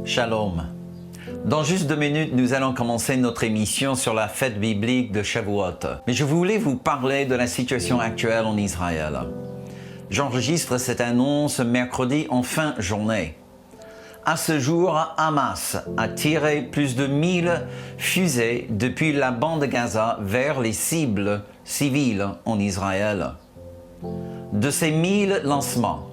Shalom. Dans juste 2 minutes, nous allons commencer notre émission sur la fête biblique de Shavuot. Mais je voulais vous parler de la situation actuelle en Israël. J'enregistre cette annonce mercredi en fin journée. À ce jour, Hamas a tiré plus de 1000 fusées depuis la bande de Gaza vers les cibles civiles en Israël. De ces 1000 lancements,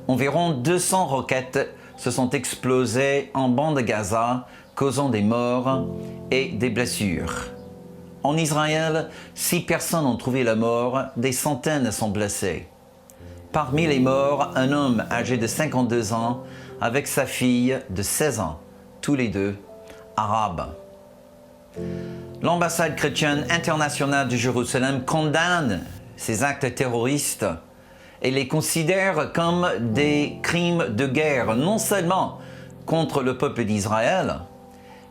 environ 200 roquettes se sont explosées en bande de Gaza, causant des morts et des blessures. En Israël, 6 personnes ont trouvé la mort, des centaines sont blessées. Parmi les morts, un homme âgé de 52 ans avec sa fille de 16 ans, tous les deux arabes. L'ambassade chrétienne internationale de Jérusalem condamne ces actes terroristes et les considère comme des crimes de guerre, non seulement contre le peuple d'Israël,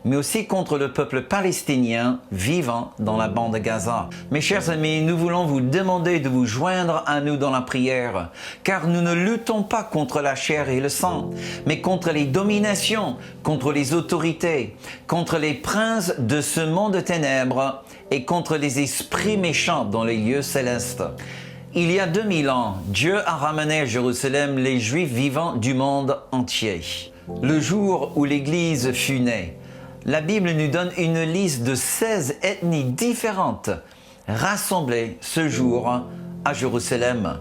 mais aussi contre le peuple palestinien vivant dans la bande de Gaza. Mes chers amis, nous voulons vous demander de vous joindre à nous dans la prière, car nous ne luttons pas contre la chair et le sang, mais contre les dominations, contre les autorités, contre les princes de ce monde de ténèbres et contre les esprits méchants dans les lieux célestes. Il y a 2000 ans, Dieu a ramené à Jérusalem les Juifs vivants du monde entier. Le jour où l'Église fut née, la Bible nous donne une liste de 16 ethnies différentes rassemblées ce jour à Jérusalem.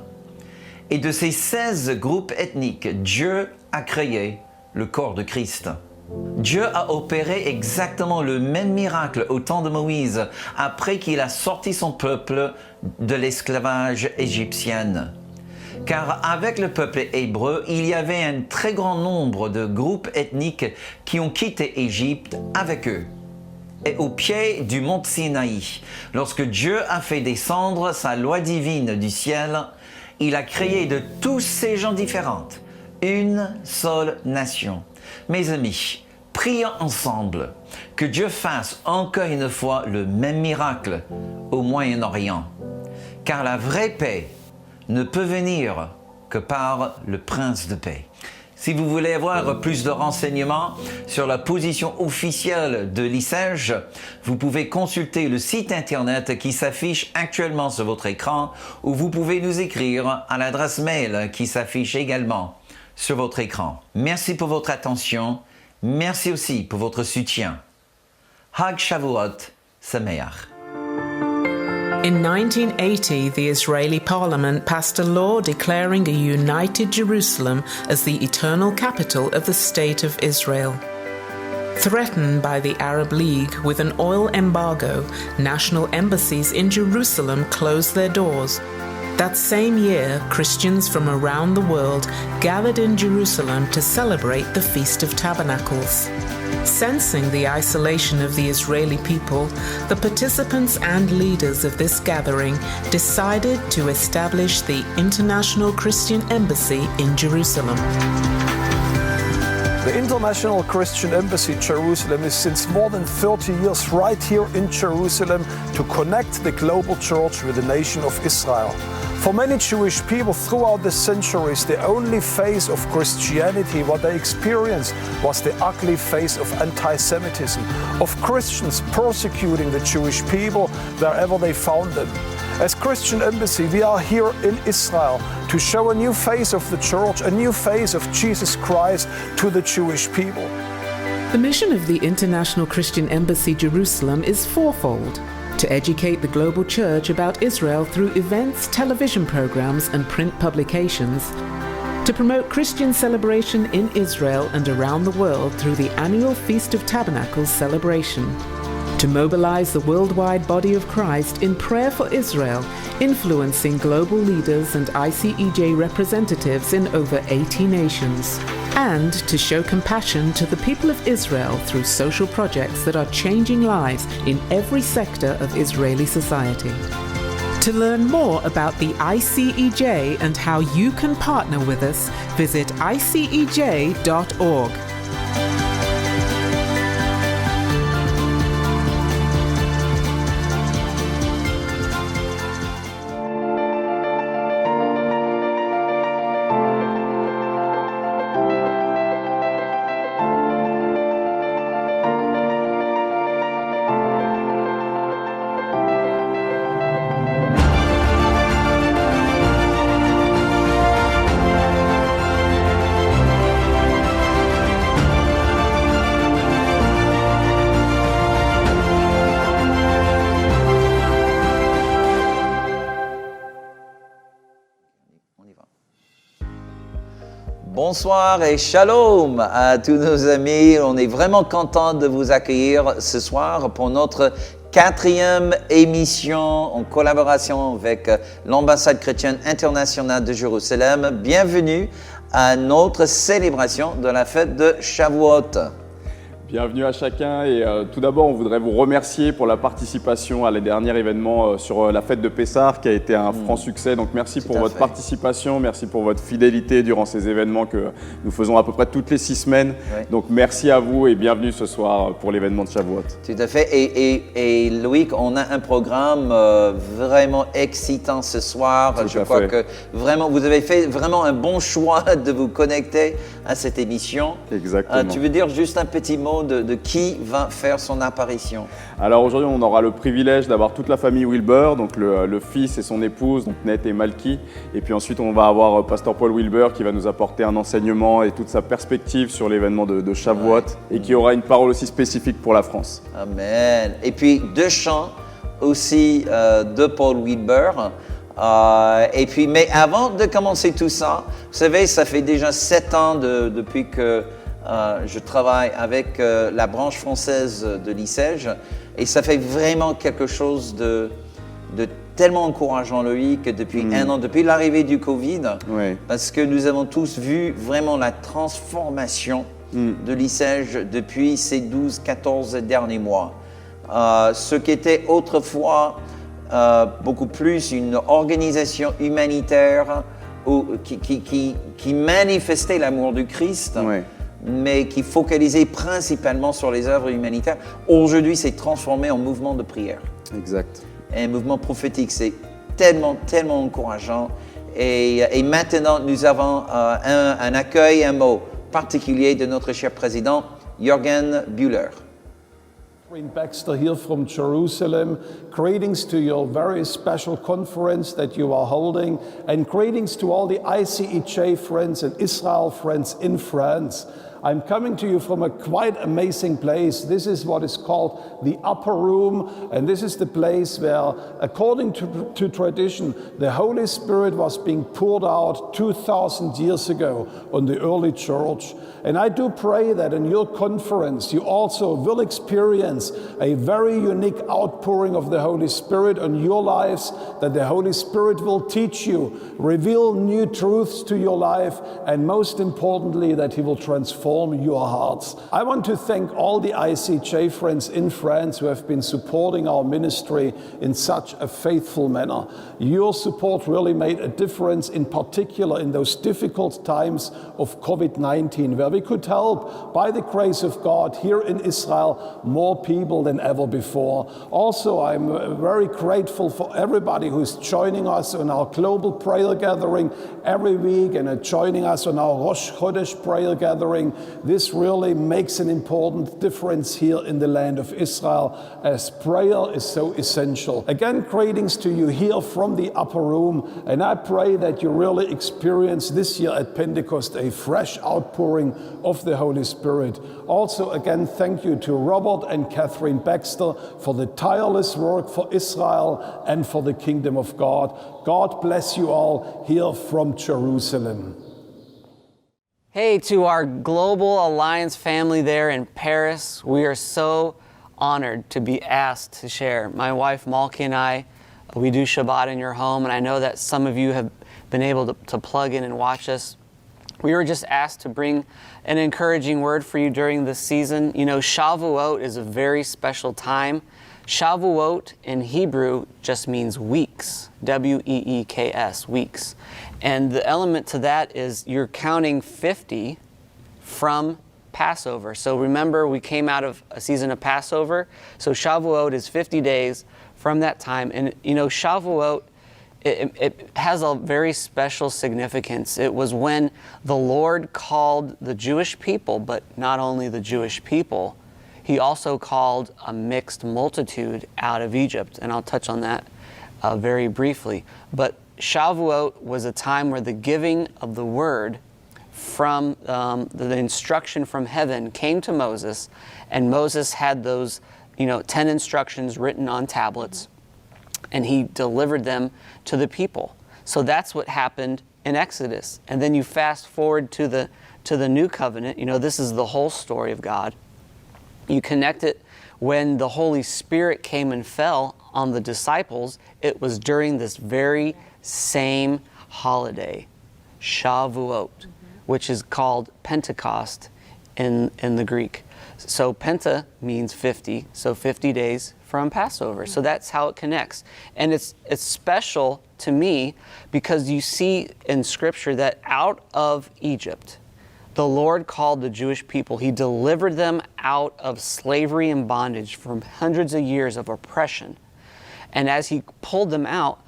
Et de ces 16 groupes ethniques, Dieu a créé le corps de Christ. Dieu a opéré exactement le même miracle au temps de Moïse, après qu'il a sorti son peuple de l'esclavage égyptien. Car avec le peuple hébreu, il y avait un très grand nombre de groupes ethniques qui ont quitté Égypte avec eux. Et au pied du mont Sinaï, lorsque Dieu a fait descendre sa loi divine du ciel, il a créé de tous ces gens différents une seule nation. Mes amis, prions ensemble que Dieu fasse encore une fois le même miracle au Moyen-Orient. Car la vraie paix ne peut venir que par le Prince de paix. Si vous voulez avoir plus de renseignements sur la position officielle de l'ICEJ, vous pouvez consulter le site internet qui s'affiche actuellement sur votre écran ou vous pouvez nous écrire à l'adresse mail qui s'affiche également sur votre écran. Merci pour votre attention. Merci aussi pour votre soutien. Hag Shavuot Sameach. In 1980, the Israeli parliament passed a law declaring a united Jerusalem as the eternal capital of the State of Israel. Threatened by the Arab League with an oil embargo, national embassies in Jerusalem closed their doors. That same year, Christians from around the world gathered in Jerusalem to celebrate the Feast of Tabernacles. Sensing the isolation of the Israeli people, the participants and leaders of this gathering decided to establish the International Christian Embassy in Jerusalem. The International Christian Embassy Jerusalem is since more than 30 years right here in Jerusalem to connect the global church with the nation of Israel. For many Jewish people throughout the centuries, the only face of Christianity, what they experienced, was the ugly face of anti-Semitism, of Christians persecuting the Jewish people wherever they found them. As Christian Embassy, we are here in Israel to show a new face of the church, a new face of Jesus Christ to the Jewish people. The mission of the International Christian Embassy Jerusalem is fourfold: to educate the global church about Israel through events, television programs, and print publications, to promote Christian celebration in Israel and around the world through the annual Feast of Tabernacles celebration, to mobilize the worldwide body of Christ in prayer for Israel, influencing global leaders and ICEJ representatives in over 80 nations, and to show compassion to the people of Israel through social projects that are changing lives in every sector of Israeli society. To learn more about the ICEJ and how you can partner with us, visit icej.org. Bonsoir et shalom à tous nos amis. On est vraiment content de vous accueillir ce soir pour notre 4e émission en collaboration avec l'ambassade chrétienne internationale de Jérusalem. Bienvenue à notre célébration de la fête de Shavuot. Bienvenue à chacun et tout d'abord on voudrait vous remercier pour la participation à les derniers événements sur la fête de Pessah qui a été un franc succès. Donc merci pour votre participation, merci pour votre fidélité durant ces événements que nous faisons à peu près toutes les 6 semaines. Oui. Donc merci à vous et bienvenue ce soir pour l'événement de Shavuot. Tout à fait et Loïc, on a un programme vraiment excitant ce soir. Je crois que vraiment vous avez fait vraiment un bon choix de vous connecter à cette émission. Exactement. Tu veux dire juste un petit mot de qui va faire son apparition? Alors aujourd'hui, on aura le privilège d'avoir toute la famille Wilber, donc le fils et son épouse, donc Ned et Malky. Et puis ensuite, on va avoir Pasteur Paul Wilber qui va nous apporter un enseignement et toute sa perspective sur l'événement de Shavuot et qui aura une parole aussi spécifique pour la France. Amen. Et puis 2 chants aussi de Paul Wilber. Et puis, mais avant de commencer tout ça, vous savez, ça fait déjà 7 ans depuis que je travaille avec la branche française de l'ICEJ et ça fait vraiment quelque chose de tellement encourageant, Loïc, que depuis 1 an, depuis l'arrivée du Covid, parce que nous avons tous vu vraiment la transformation de l'ICEJ depuis ces 12-14 derniers mois. Ce qui était autrefois beaucoup plus une organisation humanitaire qui manifestait l'amour du Christ, mais qui focalisait principalement sur les œuvres humanitaires. Aujourd'hui, c'est transformé en mouvement de prière. Exact. Un mouvement prophétique, c'est tellement encourageant. Et maintenant, nous avons un accueil, un mot particulier de notre cher président, Jürgen Bühler. Catherine Baxter here from Jerusalem. Greetings to your very special conference that you are holding, and greetings to all the ICEJ friends and Israel friends in France. I'm coming to you from a quite amazing place. This is what is called the Upper Room, and this is the place where, according to tradition, the Holy Spirit was being poured out 2,000 years ago on the early church. And I do pray that in your conference you also will experience a very unique outpouring of the Holy Spirit on your lives, that the Holy Spirit will teach you, reveal new truths to your life, and most importantly, that He will transform your hearts. I want to thank all the ICJ friends in France who have been supporting our ministry in such a faithful manner. Your support really made a difference, in particular in those difficult times of COVID-19, where we could help, by the grace of God, here in Israel, more people than ever before. Also, I'm very grateful for everybody who's joining us on our global prayer gathering every week and joining us on our Rosh Chodesh prayer gathering. This really makes an important difference here in the land of Israel, as prayer is so essential. Again, greetings to you here from the Upper Room, and I pray that you really experience this year at Pentecost a fresh outpouring of the Holy Spirit. Also, again, thank you to Robert and Catherine Baxter for the tireless work for Israel and for the kingdom of God. God bless you all here from Jerusalem. Hey, to our Global Alliance family there in Paris, we are so honored to be asked to share. My wife Malky and I, we do Shabbat in your home, and I know that some of you have been able to plug in and watch us. We were just asked to bring an encouraging word for you during this season. You know, Shavuot is a very special time. Shavuot in Hebrew just means weeks, W-E-E-K-S, weeks. And the element to that is you're counting 50 from Passover. So remember, we came out of a season of Passover. So Shavuot is 50 days from that time. And you know, Shavuot, it has a very special significance. It was when the Lord called the Jewish people, but not only the Jewish people, He also called a mixed multitude out of Egypt. And I'll touch on that very briefly. But Shavuot was a time where the giving of the word from the instruction from heaven came to Moses, and Moses had those 10 instructions written on tablets, and he delivered them to the people. So that's what happened in Exodus. And then you fast forward to the new covenant. You know, this is the whole story of God. You connect it when the Holy Spirit came and fell on the disciples. It was during this very same holiday, Shavuot, which is called Pentecost in the Greek. So Penta means 50, so 50 days from Passover. So that's how it connects. And it's special to me because you see in Scripture that out of Egypt, the Lord called the Jewish people. He delivered them out of slavery and bondage from hundreds of years of oppression. And as He pulled them out,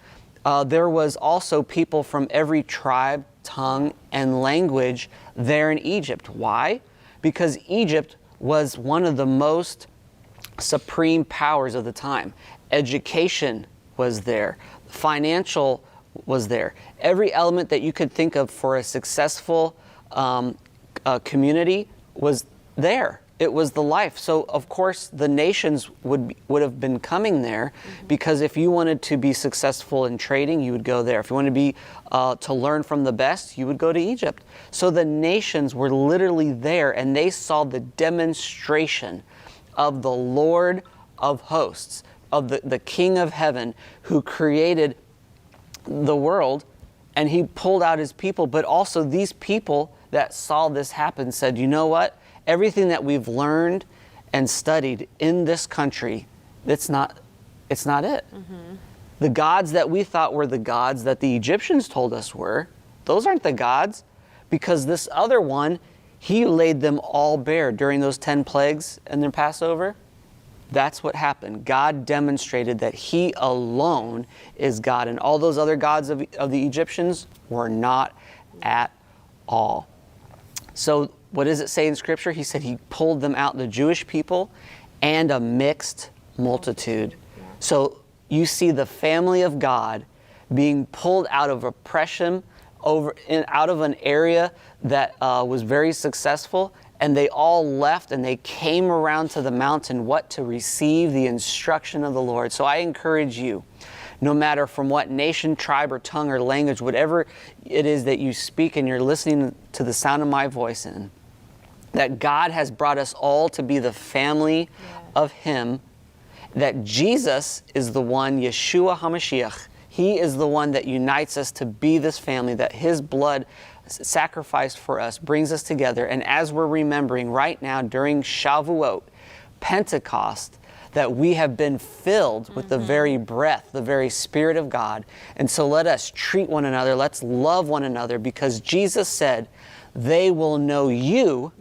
there was also people from every tribe, tongue, and language there in Egypt. Why? Because Egypt was one of the most supreme powers of the time. Education was there. Financial was there. Every element that you could think of for a successful community was there. It was the life. So of course the nations would have been coming there because if you wanted to be successful in trading, you would go there. If you wanted to be to learn from the best, you would go to Egypt. So the nations were literally there, and they saw the demonstration of the Lord of hosts, of the King of heaven, who created the world, and He pulled out His people. But also these people that saw this happen said, you know what? Everything that we've learned and studied in this country, it's not it. The gods that we thought were the gods that the Egyptians told us were, those aren't the gods, because this other one, He laid them all bare during those 10 plagues and their Passover. That's what happened. God demonstrated that He alone is God, and all those other gods of the Egyptians were not at all. So what does it say in Scripture? He said He pulled them out, the Jewish people, and a mixed multitude. So you see the family of God being pulled out of oppression, out of an area that was very successful, and they all left and they came around to the mountain, to receive the instruction of the Lord. So I encourage you, no matter from what nation, tribe, or tongue, or language, whatever it is that you speak and you're listening to the sound of my voice in, that God has brought us all to be the family of Him, that Jesus is the one, Yeshua HaMashiach, He is the one that unites us to be this family, that His blood sacrificed for us brings us together. And as we're remembering right now during Shavuot, Pentecost, that we have been filled with the very breath, the very Spirit of God. And so let us treat one another, let's love one another, because Jesus said, they will know you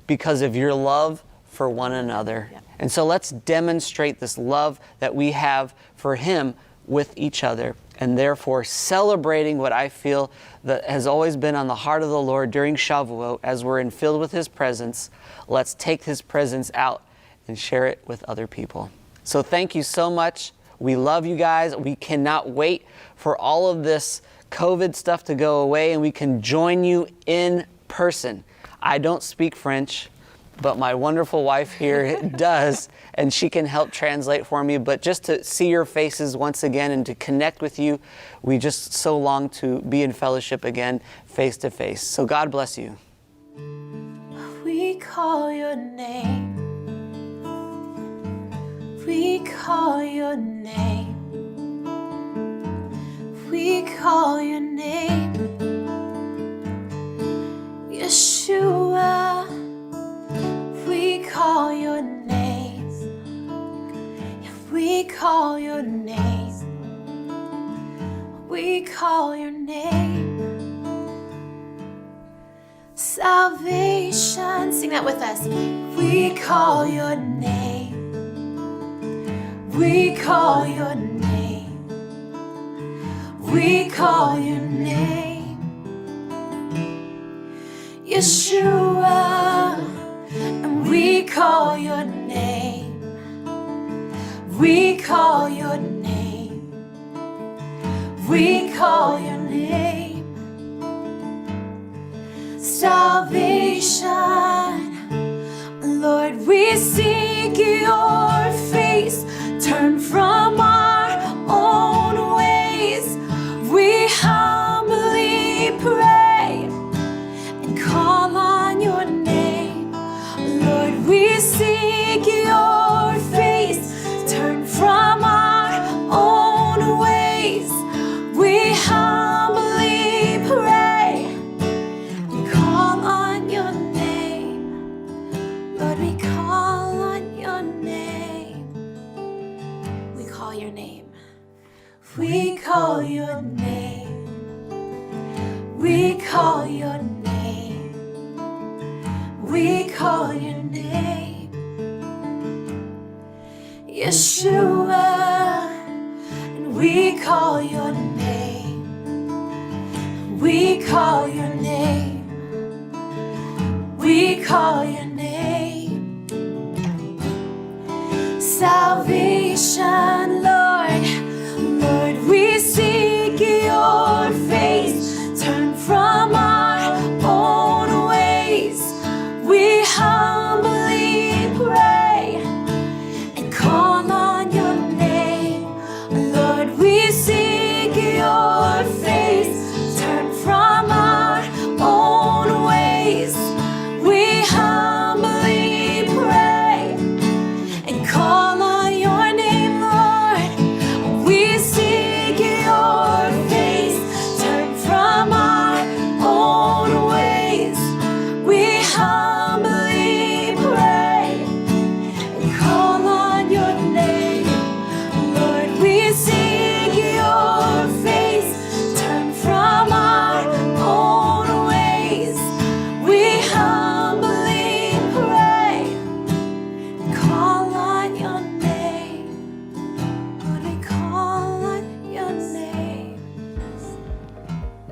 because of your love for one another. And so let's demonstrate this love that we have for Him with each other, and therefore celebrating what I feel that has always been on the heart of the Lord during Shavuot. As we're filled with His presence, let's take His presence out and share it with other people. So thank you so much. We love you guys. We cannot wait for all of this COVID stuff to go away and we can join you in person. I don't speak French, but my wonderful wife here does, and she can help translate for me. But just to see your faces once again and to connect with you, we just so long to be in fellowship again, face to face. So God bless you. We call your name. We call your name. We call your name. Yeshua. We call your name. We call your name. We call your name. Salvation. Sing that with us. We call your name. We call your name. We call your name. Yeshua. And we call your name. We call your name. We call your name. Salvation. Lord, we seek your face. Turn from our own ways. We humbly call your name, Yeshua, and we call your name, we call your name, we call your name. Salvation, Lord, Lord, we seek your face. Turn from our own ways. We humbly pray and call on your name. Lord, we seek your face. Turn from our own ways. We humbly pray and call on your name, Lord. We seek your face. Turn from our own ways. We humbly pray and call on your name. Lord, we seek your face. Turn from our own ways. We humbly pray and call on your name. Lord, we call on your name.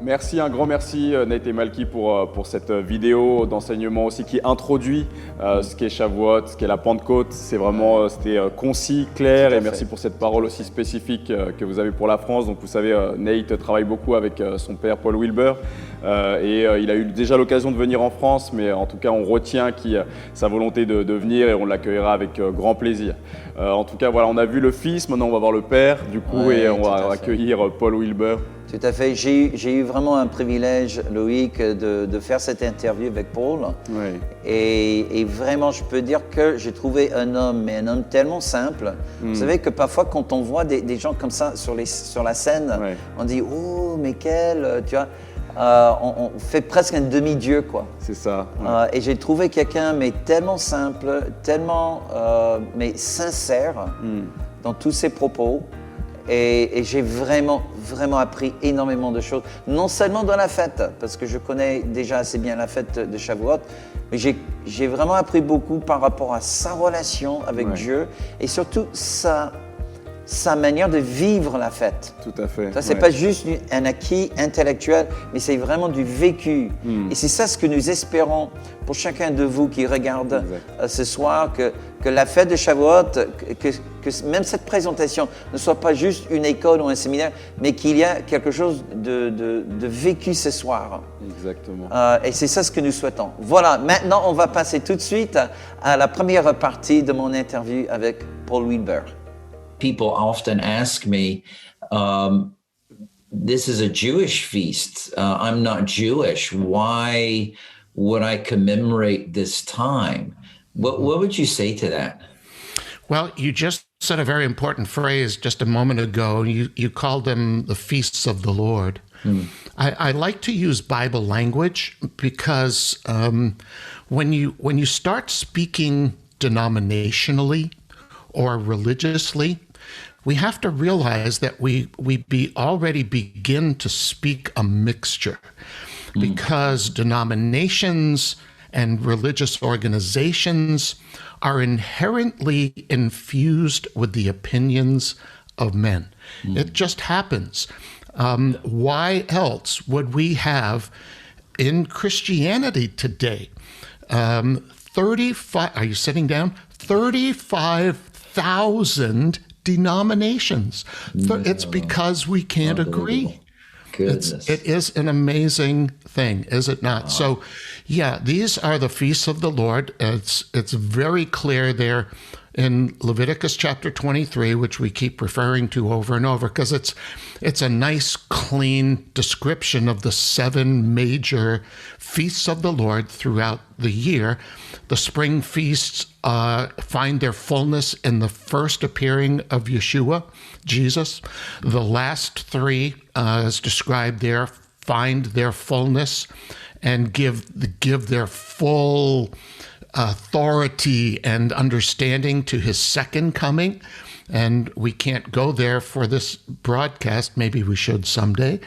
Merci, un grand merci Nate et Malky pour cette vidéo d'enseignement aussi qui introduit ce qu'est Shavuot, ce qu'est la Pentecôte. C'est vraiment c'était concis, clair, Tout à et merci fait. pour cette parole aussi spécifique que vous avez pour la France. Donc vous savez, Nate travaille beaucoup avec son père Paul Wilbur et il a eu déjà l'occasion de venir en France, mais en tout cas on retient sa volonté de venir et on l'accueillera avec grand plaisir. En tout cas voilà, on a vu le fils, maintenant on va voir le père du coup Ouais, et on tout va à fait. accueillir Paul Wilbur. Tout à fait. J'ai eu vraiment un privilège, Loïc, de faire cette interview avec Paul. Oui. Et vraiment, je peux dire que j'ai trouvé un homme tellement simple. Vous savez que parfois, quand on voit des gens comme ça sur la scène, Ouais. on dit « Oh, mais quel… » tu vois, on fait presque un demi-dieu, quoi. C'est ça. Ouais. Et j'ai trouvé quelqu'un, mais tellement simple, tellement mais sincère dans tous ses propos. Et j'ai vraiment appris énormément de choses. Non seulement dans la fête, parce que je connais déjà assez bien la fête de Shavuot, mais j'ai vraiment appris beaucoup par rapport à sa relation avec Ouais. Dieu et surtout sa manière de vivre la fête. Tout à fait. Ça, c'est ouais. pas juste un acquis intellectuel, mais c'est vraiment du vécu. Et c'est ça ce que nous espérons pour chacun de vous qui regarde ce soir, que la fête de Shavuot, que même cette présentation ne soit pas juste une école ou un séminaire, mais qu'il y a quelque chose de vécu ce soir. Exactement. Et c'est ça ce que nous souhaitons. Voilà, maintenant on va passer tout de suite à la première partie de mon interview avec Paul Wilbur. People often ask me, this is a Jewish feast. I'm not Jewish. Why would I commemorate this time? What would you say to that? Well, you just said a very important phrase just a moment ago. You called them the feasts of the Lord. I like to use Bible language because when you start speaking denominationally or religiously, we have to realize that we already begin to speak a mixture because denominations and religious organizations are inherently infused with the opinions of men. It just happens. Why else would we have in Christianity today 35, are you sitting down? 35,000 denominations. It's because we can't agree. Goodness. It is an amazing thing, is it not? So, yeah, these are the feasts of the Lord. It's very clear there in Leviticus chapter 23, which we keep referring to over and over, because it's a nice, clean description of the 7 major feasts of the Lord throughout the year. The spring feasts find their fullness in the first appearing of Yeshua, Jesus. The last 3, as described there, find their fullness and give their full authority and understanding to his second coming. And we can't go there for this broadcast. Maybe we should someday.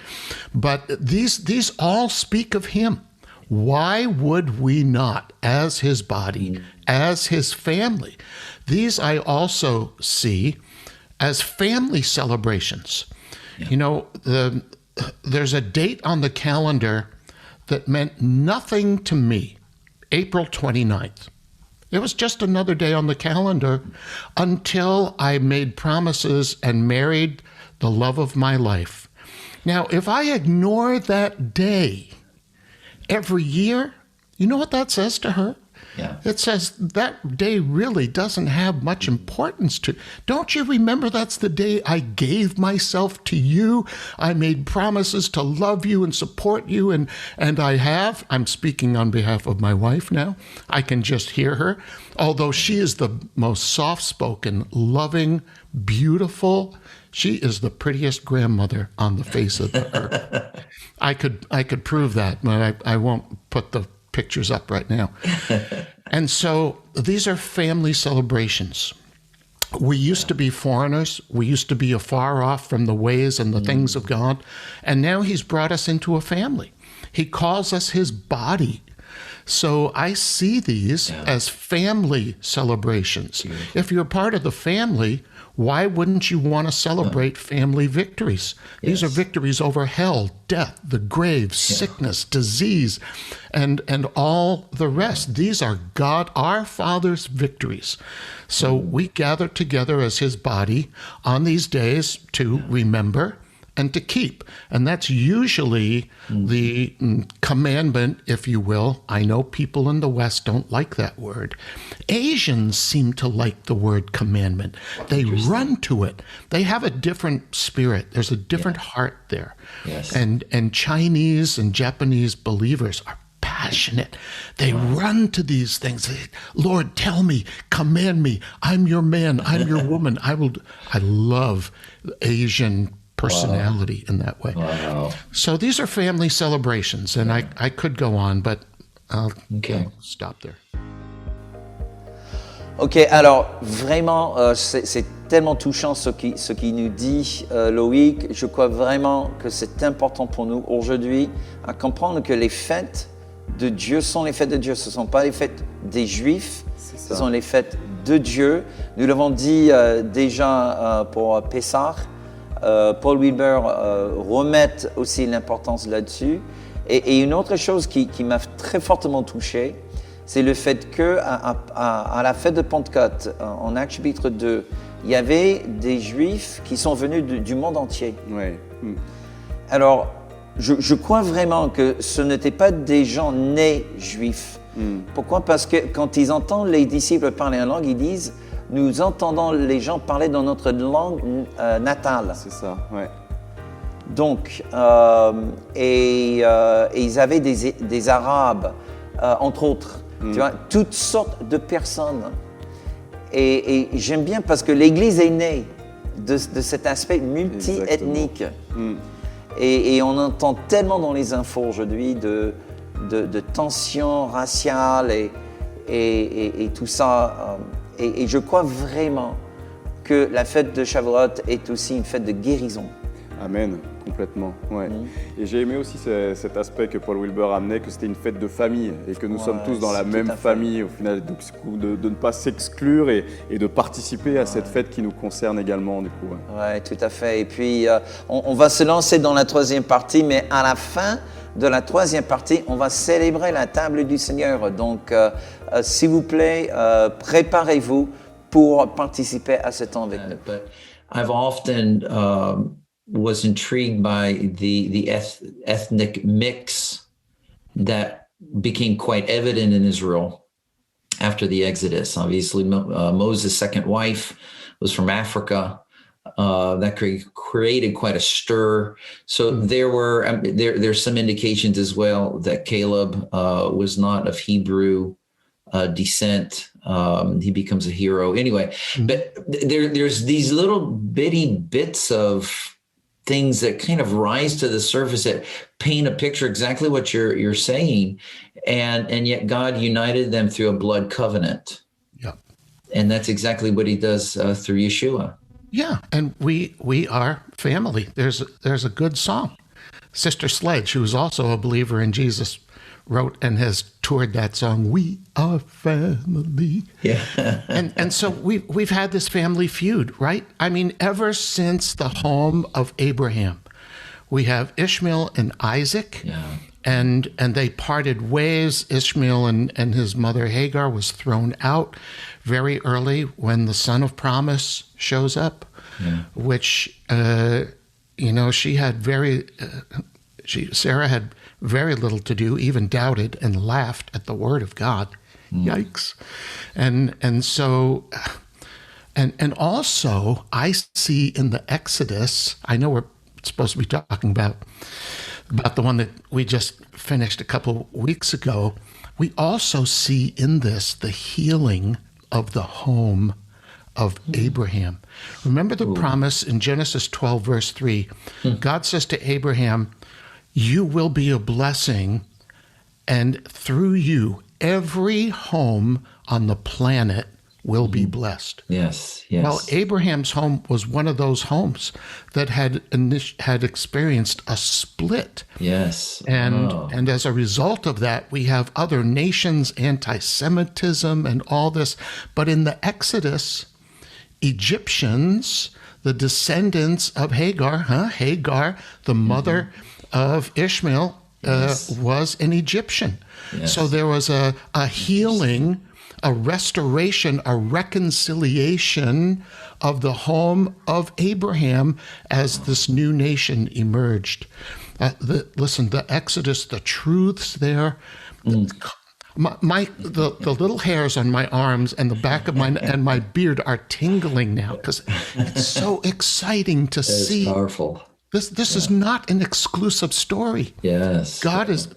But these all speak of him. Why would we not, as his body, as his family? These I also see as family celebrations. Yeah. You know, there's a date on the calendar that meant nothing to me, April 29th. It was just another day on the calendar until I made promises and married the love of my life. Now, if I ignore that day every year, you know what that says to her? Yeah. It says that day really doesn't have much importance to. Don't you remember that's the day I gave myself to you? I made promises to love you and support you, and I have. I'm speaking on behalf of my wife now. I can just hear her. Although she is the most soft-spoken, loving, beautiful, she is the prettiest grandmother on the face of the earth. I could prove that, but I won't put the pictures up right now. And so these are family celebrations. We used to be foreigners. We used to be afar off from the ways and the things of God. And now he's brought us into a family. He calls us his body. So I see these as family celebrations. Beautiful. If you're part of the family, why wouldn't you want to celebrate family victories? These are victories over hell, death, the grave, sickness, disease, and all the rest. These are God, our Father's victories. So we gather together as his body on these days to remember and to keep. And that's usually the commandment, if you will. I know people in the West don't like that word. Asians seem to like the word commandment. They run to it. They have a different spirit. There's a different heart there. Yes. And Chinese and Japanese believers are passionate. They run to these things. Lord, tell me, command me. I'm your man. I'm your woman. I love Asian personality in that way. Wow. So these are family celebrations, and I could go on, but I'll stop there. Ok, alors vraiment, c'est tellement touchant ce qui nous dit Loïc. Je crois vraiment que c'est important pour nous aujourd'hui à comprendre que les fêtes de Dieu sont les fêtes de Dieu. Ce ne sont pas les fêtes des Juifs, ce sont les fêtes de Dieu. Nous l'avons dit déjà pour Pessah. Paul Wilbur remet aussi l'importance là-dessus. Et une autre chose qui m'a très fortement touché, c'est le fait qu'à la fête de Pentecôte, en Actes chapitre 2, il y avait des Juifs qui sont venus du monde entier. Ouais. Alors, je crois vraiment que ce n'étaient pas des gens nés juifs. Pourquoi? Parce que quand ils entendent les disciples parler en langue, ils disent « Nous entendons les gens parler dans notre langue natale. » C'est ça, ouais. Donc, et ils avaient des Arabes, entre autres, tu vois, toutes sortes de personnes. Et j'aime bien parce que l'Église est née de cet aspect multi-ethnique. Et on entend tellement dans les infos aujourd'hui de tensions raciales et tout ça. Et je crois vraiment que la fête de Shavuot est aussi une fête de guérison. Amen, complètement. Ouais. Et j'ai aimé aussi cet aspect que Paul Wilbur amenait, que c'était une fête de famille et que nous sommes tous dans la même famille au final. Donc de ne pas s'exclure et de participer à cette fête qui nous concerne également du coup. Ouais, tout à fait. Et puis on va se lancer dans la troisième partie, mais à la fin de la troisième partie, on va célébrer la table du Seigneur. Donc s'il vous plaît, préparez-vous pour participer à ce temps avec nous. But I've often was intrigued by the ethnic mix that became quite evident in Israel after the Exodus. Obviously, Moses' second wife was from Africa. That created quite a stir. So there's some indications as well that Caleb was not of Hebrew descent. He becomes a hero anyway. But there's these little bitty bits of things that kind of rise to the surface that paint a picture exactly what you're saying, and yet God united them through a blood covenant. Yeah, and that's exactly what He does through Yeshua. Yeah, and we are family. There's a good song. Sister Sledge, who was also a believer in Jesus, wrote and has toured that song, We Are Family. Yeah. and so we've had this family feud, right? I mean, ever since the home of Abraham, we have Ishmael and Isaac, and they parted ways. Ishmael and his mother Hagar was thrown out very early when the son of promise shows up, which, she had Sarah had very little to do, even doubted and laughed at the word of God. Yikes. And so, and also I see in the Exodus, I know we're supposed to be talking about the one that we just finished a couple weeks ago, we also see in this the healing of the home of Abraham. Remember the promise in Genesis 12, verse 3. God says to Abraham, you will be a blessing, and through you, every home on the planet will be blessed. Yes. Well, Abraham's home was one of those homes that had experienced a split. Yes. And as a result of that, we have other nations, anti-Semitism and all this. But in the Exodus, Egyptians, the descendants of Hagar, the mother of Ishmael, was an Egyptian. Yes. So there was a healing, a restoration, a reconciliation of the home of Abraham as this new nation emerged. The Exodus, the truths there. The little hairs on my arms and the back of my beard are tingling now because it's so exciting to see. It's powerful. This is not an exclusive story. Yes. God is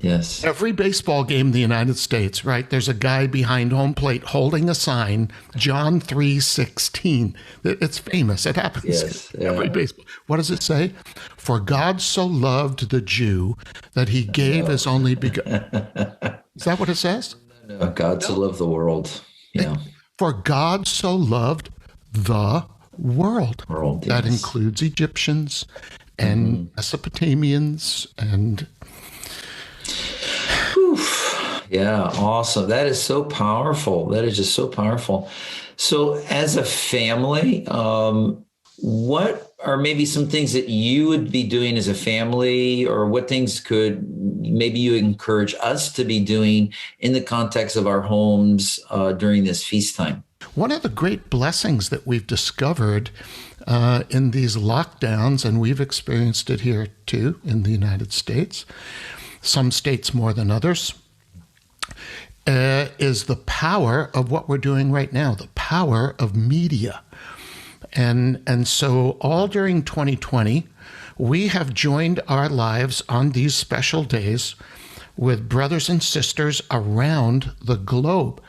Yes. Every baseball game in the United States, right? There's a guy behind home plate holding a sign, John 3:16. It's famous. It happens. Yes. Every baseball. What does it say? For God so loved the Jew that he gave his only begotten. Is that what it says? No, God so loved the world. Yeah. For God so loved the world. That includes Egyptians and Mesopotamians and... Yeah, awesome. That is so powerful. That is just so powerful. So as a family, what are maybe some things that you would be doing as a family, or what things could maybe you encourage us to be doing in the context of our homes during this feast time? One of the great blessings that we've discovered in these lockdowns, and we've experienced it here too in the United States, some states more than others, is the power of what we're doing right now, the power of media. And so all during 2020, we have joined our lives on these special days with brothers and sisters around the globe.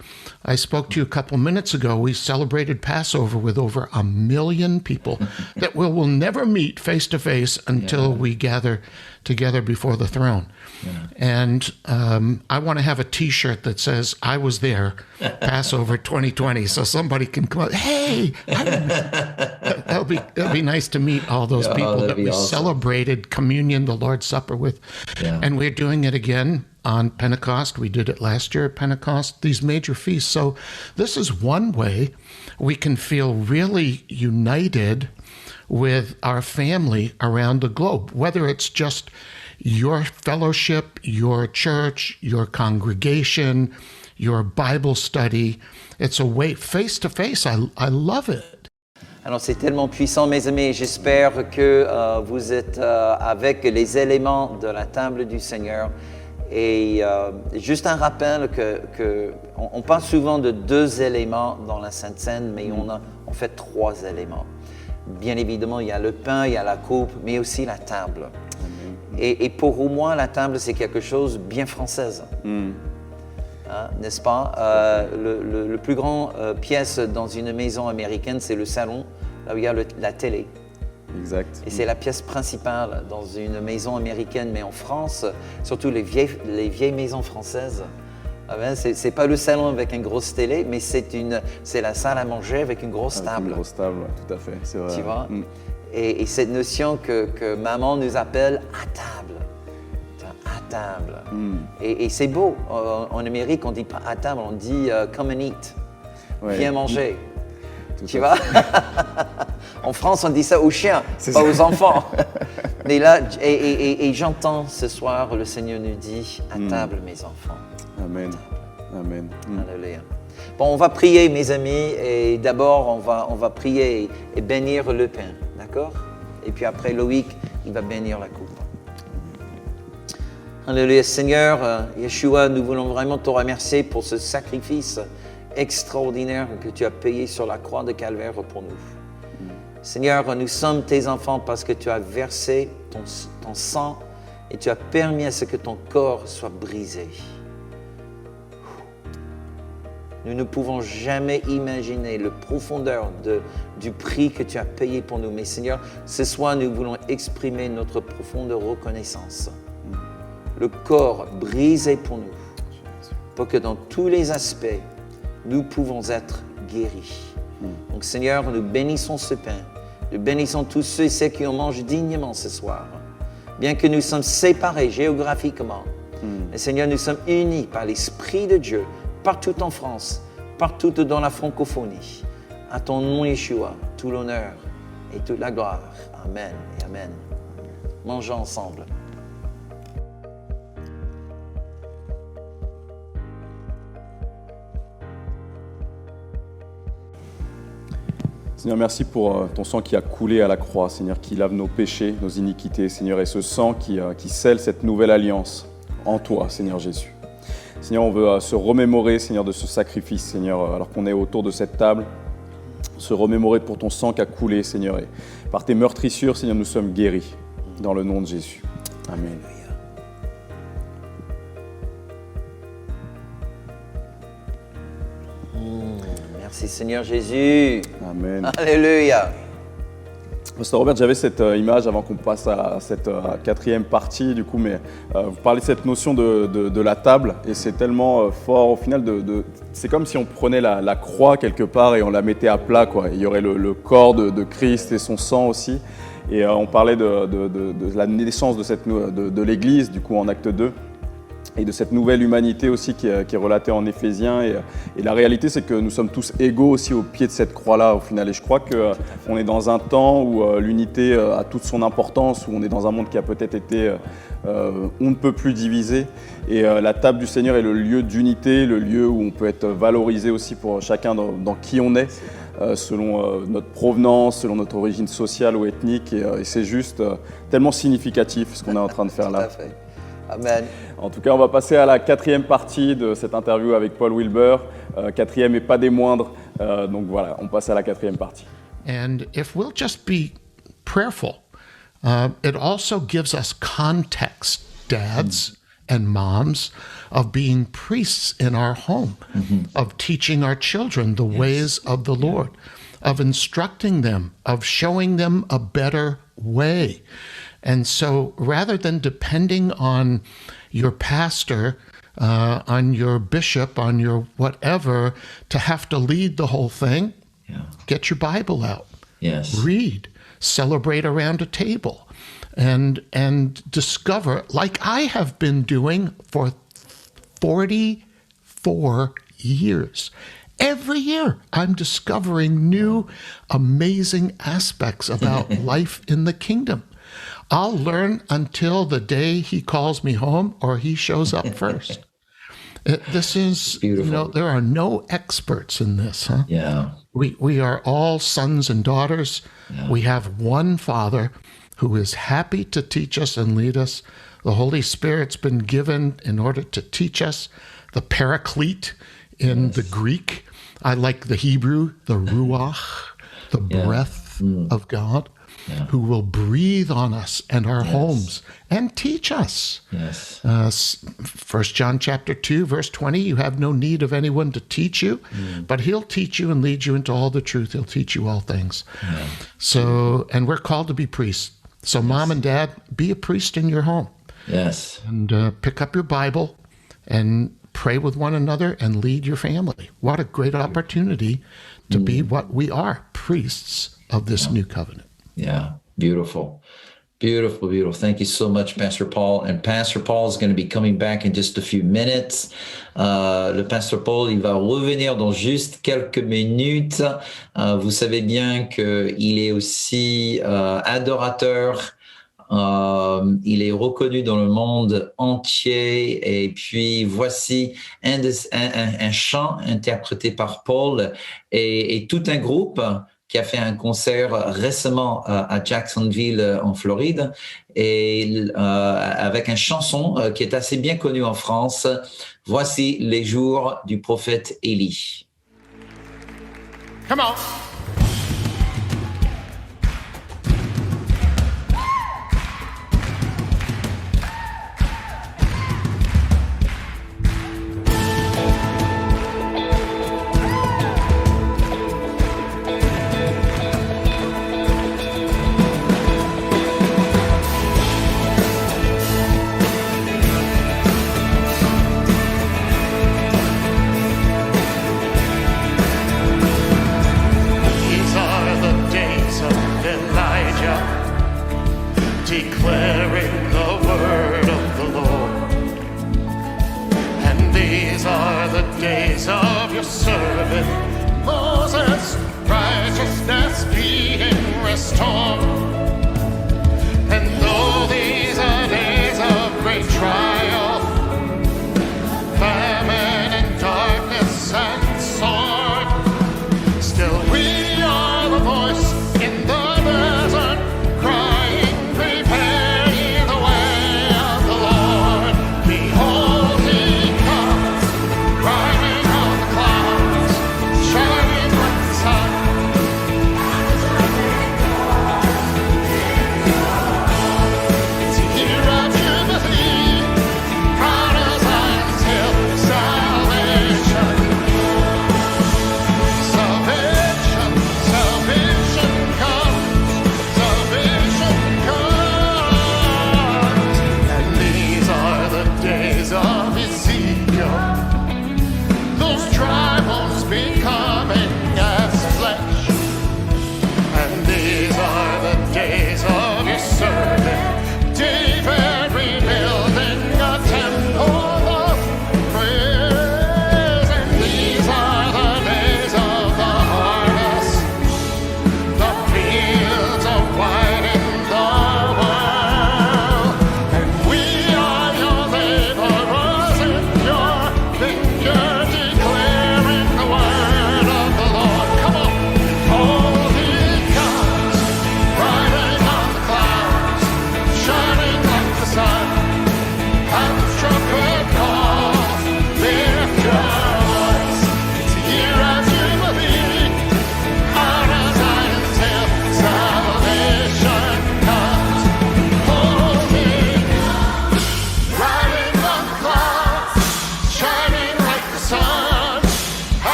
I spoke to you a couple minutes ago. We celebrated Passover with over 1 million people that we will never meet face to face until we gather together before the throne. Yeah. And I want to have a T-shirt that says, I was there, Passover 2020, so somebody can come out, hey, that'll be nice to meet all those people that we celebrated communion, the Lord's Supper with. Yeah. And we're doing it again on Pentecost. We did it last year at Pentecost, these major feasts. So this is one way we can feel really united with our family around the globe, whether it's just your fellowship, your church, your congregation, your Bible study. It's a way, face to face. I love it. Alors c'est tellement puissant, mes amis. J'espère que vous êtes avec les éléments de la table du Seigneur. Et juste un rappel on parle souvent de 2 éléments dans la Sainte Seine, mais on fait 3 éléments. Bien évidemment, il y a le pain, il y a la coupe, mais aussi la table. Et pour moi, la table, c'est quelque chose de bien française. Hein, n'est-ce pas? Le plus grand pièce dans une maison américaine, c'est le salon, là où il y a la télé. Exact. Et c'est la pièce principale dans une maison américaine, mais en France, surtout les vieilles maisons françaises, c'est pas le salon avec une grosse télé, mais c'est la salle à manger avec une grosse table. Une grosse table, tout à fait, c'est vrai. Tu vois? Et cette notion que maman nous appelle à table. À table. Et c'est beau. En Amérique, on dit pas à table, on dit come and eat. Ouais. Viens manger. Tout Tu à vois? En France, on dit ça aux chiens, pas aux enfants. Mais là, et j'entends ce soir, le Seigneur nous dit à table, mes enfants. Amen. Amen. Alléluia. Bon, on va prier, mes amis, et d'abord, on va prier et bénir le pain, d'accord? Et puis après, Loïc, il va bénir la coupe. Alléluia. Seigneur, Yeshua, nous voulons vraiment te remercier pour ce sacrifice extraordinaire que tu as payé sur la croix de Calvaire pour nous. Seigneur, nous sommes tes enfants parce que tu as versé ton sang et tu as permis à ce que ton corps soit brisé. Nous ne pouvons jamais imaginer la profondeur du prix que tu as payé pour nous. Mais Seigneur, ce soir, nous voulons exprimer notre profonde reconnaissance. Le corps brisé pour nous, pour que dans tous les aspects, nous pouvons être guéris. Donc Seigneur, nous bénissons ce pain. Nous bénissons tous ceux et celles qui en mangent dignement ce soir. Bien que nous sommes séparés géographiquement, mais Seigneur, nous sommes unis par l'Esprit de Dieu, partout en France, partout dans la francophonie. À ton nom, Yeshua, tout l'honneur et toute la gloire. Amen et Amen. Mangeons ensemble. Seigneur, merci pour ton sang qui a coulé à la croix, Seigneur, qui lave nos péchés, nos iniquités, Seigneur, et ce sang qui scelle cette nouvelle alliance en toi, Seigneur Jésus. Seigneur, on veut se remémorer, Seigneur, de ce sacrifice, Seigneur, alors qu'on est autour de cette table, se remémorer pour ton sang qui a coulé, Seigneur, et par tes meurtrissures, Seigneur, nous sommes guéris, dans le nom de Jésus. Amen. Merci Seigneur Jésus. Amen. Alléluia. Pasteur Robert, j'avais cette image avant qu'on passe à cette quatrième partie, du coup, mais vous parlez de cette notion de la table, et c'est tellement fort au final, c'est comme si on prenait la croix quelque part et on la mettait à plat, quoi. Il y aurait le corps de Christ et son sang aussi, et on parlait de la naissance de l'Église, du coup, en acte 2. Et de cette nouvelle humanité aussi qui est relatée en Éphésiens. Et la réalité, c'est que nous sommes tous égaux aussi au pied de cette croix-là, au final. Et je crois qu'on est dans un temps où l'unité a toute son importance, où on est dans un monde qui a peut-être été on ne peut plus divisé. Et la table du Seigneur est le lieu d'unité, le lieu où on peut être valorisé aussi pour chacun dans qui on est. Selon notre provenance, selon notre origine sociale ou ethnique. Et c'est juste tellement significatif ce qu'on est en train de faire là. Tout à fait. Amen. En tout cas, on va passer à la quatrième partie de cette interview avec Paul Wilbur. Quatrième et pas des moindres. Donc voilà, on passe à la quatrième partie. And if we'll just be prayerful, it also gives us context, dads and moms, of being priests in our home, of teaching our children the ways of the Lord, of instructing them, of showing them a better way. And so rather than depending on your pastor, on your bishop, on your whatever, to have to lead the whole thing, get your Bible out. Yes. Read, celebrate around a table, and discover, like I have been doing for 44 years. Every year, I'm discovering new, amazing aspects about life in the kingdom. I'll learn until the day he calls me home or he shows up first. This is, beautiful. there are no experts in this, huh? Yeah. We are all sons and daughters. Yeah. We have one Father who is happy to teach us and lead us. The Holy Spirit's been given in order to teach us. The Paraclete in the Greek. I like the Hebrew, the Ruach, the breath of God, who will breathe on us and our homes and teach us. Yes. 1 John chapter 2, verse 20, you have no need of anyone to teach you, but he'll teach you and lead you into all the truth. He'll teach you all things. Yeah. So, and we're called to be priests. So mom and dad, be a priest in your home. Yes. And pick up your Bible and pray with one another and lead your family. What a great opportunity to be what we are, priests of this new covenant. Yeah, beautiful. Beautiful, beautiful. Thank you so much, Pastor Paul. And Pastor Paul is going to be coming back in just a few minutes. Le Pasteur Paul, il va revenir dans juste quelques minutes. Vous savez bien qu'il est aussi adorateur. Il est reconnu dans le monde entier. Et puis, voici un chant interprété par Paul et tout un groupe qui a fait un concert récemment à Jacksonville, en Floride, et avec une chanson qui est assez bien connue en France. Voici les jours du prophète Élie. Come on. Declaring the word of the Lord. And these are the days of your servant Moses, righteousness being restored. And though these are days of great trial, famine and darkness and sword, still we are the voice in the desert, crying, prepare ye the way of the Lord. Behold, he comes, riding on the clouds, shining like the sun.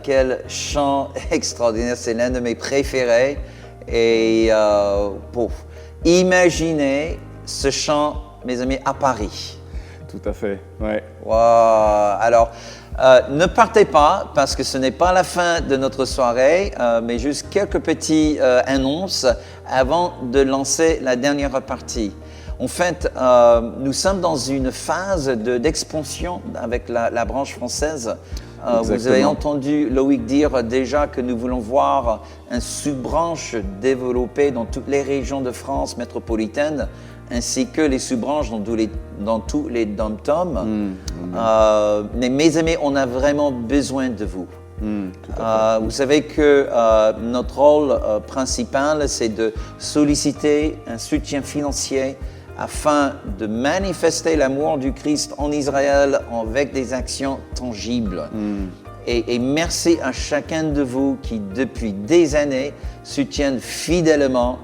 quel chant extraordinaire, c'est l'un de mes préférés. Et imaginez ce chant, mes amis, à Paris. Tout à fait, ouais. Wow. Alors, ne partez pas parce que ce n'est pas la fin de notre soirée, mais juste quelques petites annonces avant de lancer la dernière partie. En fait, nous sommes dans une phase d'expansion avec la branche française. Vous avez entendu Loïc dire déjà que nous voulons voir un sous-branche développé dans toutes les régions de France métropolitaine, ainsi que les sous-branches dans tous les dom-toms. Mais mes amis, on a vraiment besoin de vous. Vous savez que notre rôle principal, c'est de solliciter un soutien financier afin de manifester l'amour du Christ en Israël avec des actions tangibles. Et merci à chacun de vous qui, depuis des années, soutiennent fidèlement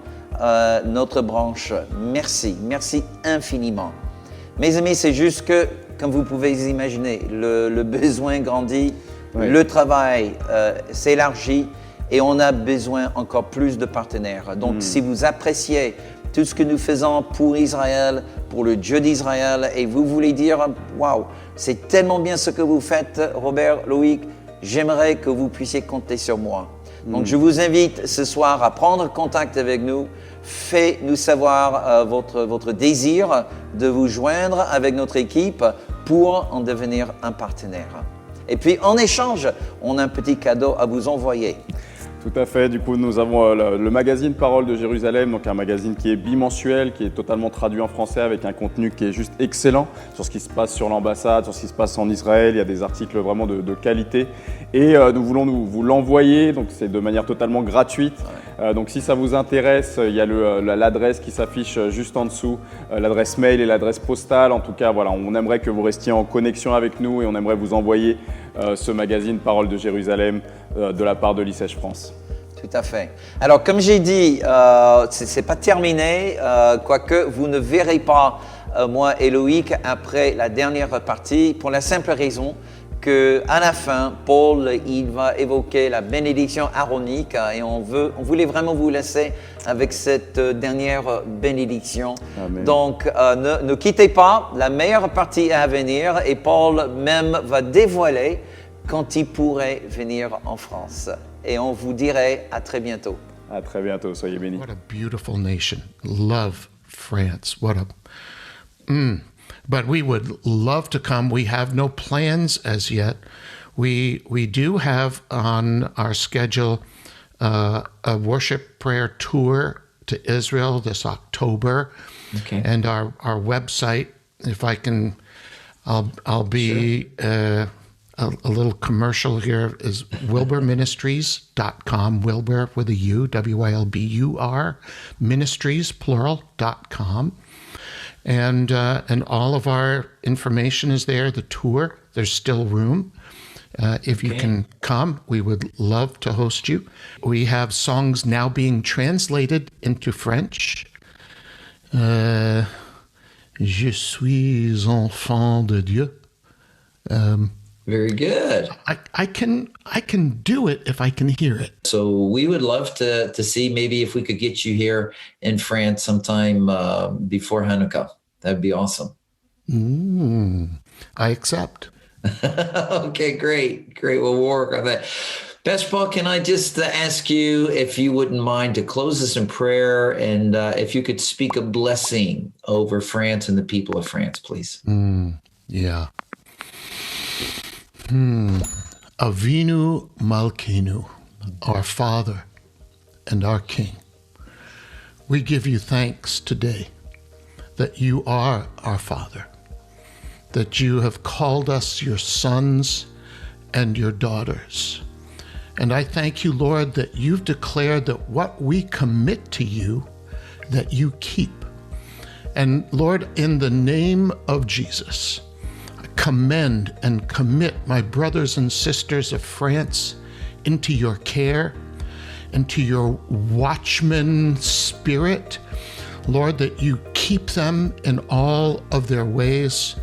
notre branche. Merci infiniment. Mes amis, c'est juste que, comme vous pouvez imaginer, le besoin grandit, le travail s'élargit et on a besoin encore plus de partenaires. Donc, si vous appréciez tout ce que nous faisons pour Israël, pour le Dieu d'Israël, et vous voulez dire « Waouh, c'est tellement bien ce que vous faites, Robert, Loïc, j'aimerais que vous puissiez compter sur moi. » Donc, je vous invite ce soir à prendre contact avec nous. Faites-nous savoir votre désir de vous joindre avec notre équipe pour en devenir un partenaire. Et puis, en échange, on a un petit cadeau à vous envoyer. Tout à fait. Du coup, nous avons le magazine Parole de Jérusalem, donc un magazine qui est bimensuel, qui est totalement traduit en français avec un contenu qui est juste excellent sur ce qui se passe sur l'ambassade, sur ce qui se passe en Israël. Il y a des articles vraiment de qualité. Et nous voulons vous l'envoyer, donc c'est de manière totalement gratuite. Donc si ça vous intéresse, il y a l'adresse qui s'affiche juste en dessous, l'adresse mail et l'adresse postale. En tout cas, voilà, on aimerait que vous restiez en connexion avec nous et on aimerait vous envoyer ce magazine Parole de Jérusalem de la part de l'ICEJ France. Tout à fait. Alors, comme j'ai dit, c'est pas terminé, quoique vous ne verrez pas moi et Loïc après la dernière partie, pour la simple raison qu'à la fin, Paul, il va évoquer la bénédiction aaronique et on voulait vraiment vous laisser avec cette dernière bénédiction. Amen. Donc, ne quittez pas, la meilleure partie est à venir et Paul même va dévoiler quand il pourrait venir en France. Et on vous dirait à très bientôt. À très bientôt, soyez bénis. What a beautiful nation. Love France. What a... But we would love to come. We have no plans as yet. We do have on our schedule a worship prayer tour to Israel this October. Okay. And our website, if I can, I'll be... Sure. A little commercial here is wilburministries.com, Wilbur with a U, W-I-L-B-U-R, ministries, plural.com. And all of our information is there, the tour. There's still room. If you can come, we would love to host you. We have songs now being translated into French. Je suis enfant de Dieu. Very good. I can do it if I can hear it. So we would love to see maybe if we could get you here in France sometime before Hanukkah. That'd be awesome. I accept. Okay, great. We'll work on that. Pastor Paul, can I just ask you if you wouldn't mind to close us in prayer and if you could speak a blessing over France and the people of France, please. Yeah. Avinu Malkeinu, our Father and our King, we give you thanks today that you are our Father, that you have called us your sons and your daughters. And I thank you, Lord, that you've declared that what we commit to you, that you keep. And Lord, in the name of Jesus, commend and commit my brothers and sisters of France into your care, into your watchman spirit. Lord, that you keep them in all of their ways,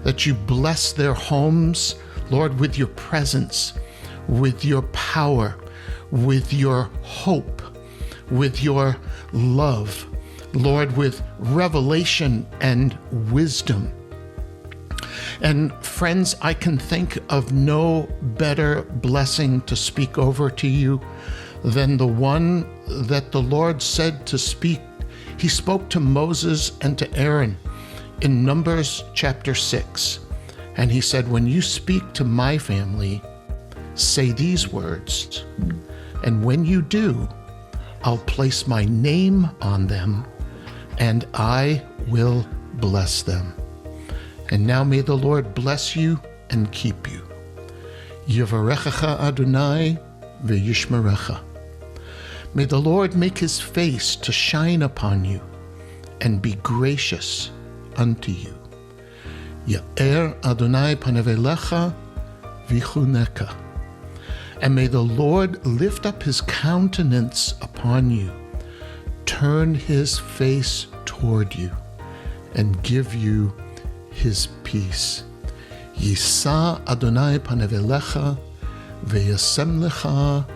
that you bless their homes, Lord, with your presence, with your power, with your hope, with your love, Lord, with revelation and wisdom. And friends, I can think of no better blessing to speak over to you than the one that the Lord said to speak. He spoke to Moses and to Aaron in Numbers chapter 6. And he said, when you speak to my family, say these words. And when you do, I'll place my name on them and I will bless them. And now may the Lord bless you and keep you. Yevarechecha Adonai v'yishmerecha. May the Lord make his face to shine upon you and be gracious unto you. Ya'er Adonai panav elecha v'chuneka. And may the Lord lift up his countenance upon you, turn his face toward you, and give you his peace. Yisa Adonai panav elecha v'yasem lecha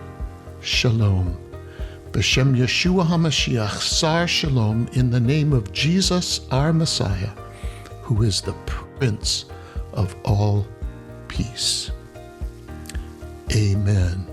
shalom. B'shem Yeshua HaMashiach, Sar Shalom, in the name of Jesus, our Messiah, who is the Prince of all peace. Amen.